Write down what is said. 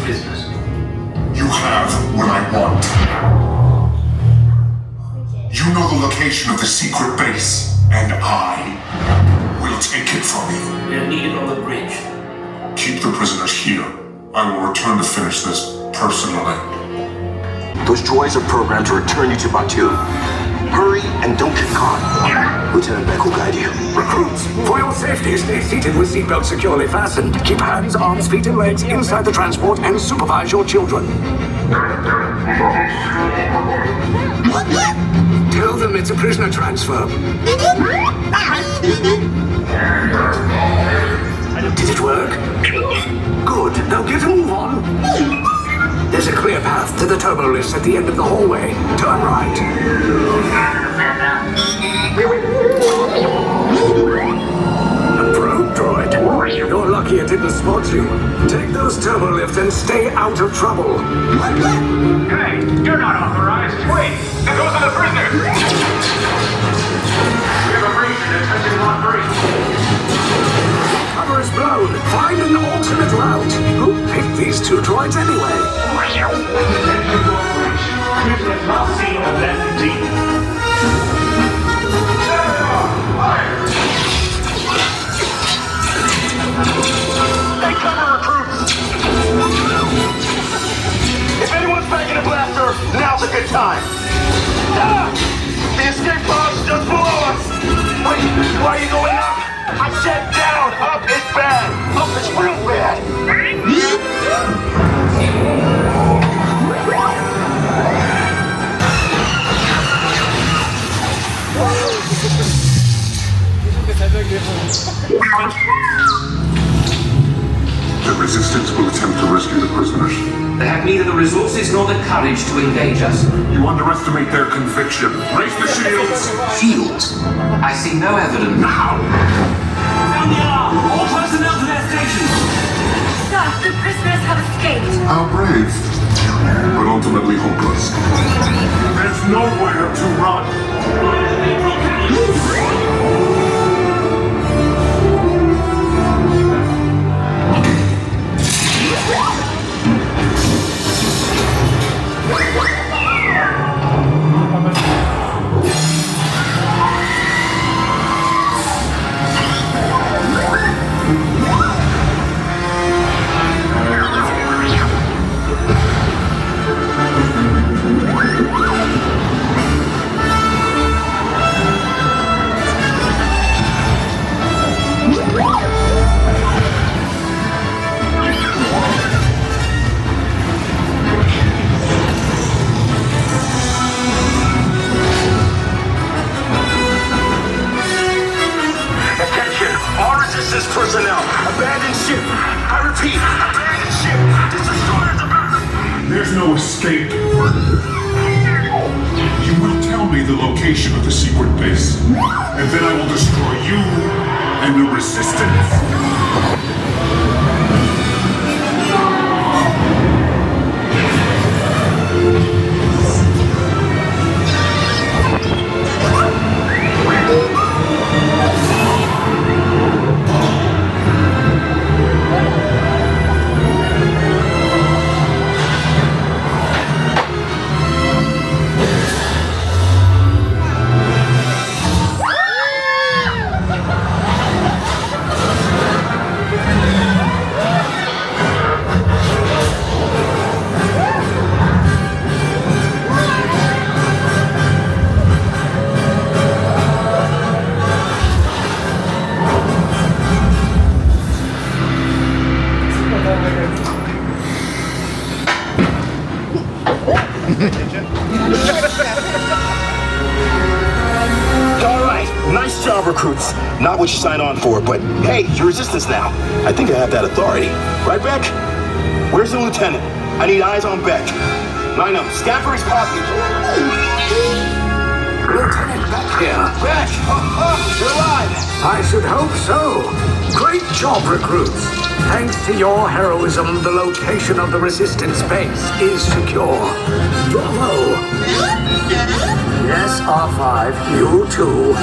business. You have what I want. You know the location of the secret base, and I will take it from you. They're needed on the bridge. Keep the prisoners here. I will return to finish this personally. Those droids are programmed to return you to Batuu. Hurry and don't get caught. Lieutenant Beck will guide you. Recruits, for your safety, stay seated with seatbelts securely fastened. Keep hands, arms, feet, and legs inside the transport and supervise your children. Tell them it's a prisoner transfer. Did it work? Good. Now get a move on. There's a clear path to the turbo lifts at the end of the hallway. Turn right. A probe droid. You're lucky it didn't spot you. Take those turbo lifts and stay out of trouble. Hey, you're not authorized. Wait, those are the prisoners. We have a breach in attention lot 3. Cover is blown. Find an alternate route. Who picked these two droids anyway? Not seen of them deep. Take cover, recruits! If anyone's packing a blaster, now's a good time. Ah! The escape pod's just below us! Wait, why are you going up? I said down! Up is bad! Up is real bad! The Resistance will attempt to rescue the prisoners. They have neither the resources nor the courage to engage us. You underestimate their conviction. Raise the shields! Shields? I see no evidence. Now! Sound the alarm! All personnel to their stations! Sir, the prisoners have escaped. How brave, but ultimately hopeless. There's nowhere to run. Personnel, abandon ship. I repeat, abandon ship. This destroyer's about to... There's no escape. You will tell me the location of the secret base, and then I will destroy you and the Resistance. Alright, nice job, recruits. Not what you signed on for, but hey, you're Resistance now. I think I have that authority. Right, Beck? Where's the lieutenant? I need eyes on Beck. Line up, scan for his copy. Lieutenant Beck here. Beck! You're alive! I should hope so. Great job, recruits. Thanks to your heroism, the location of the Resistance base is secure. Bravo! Yes, R5, you too.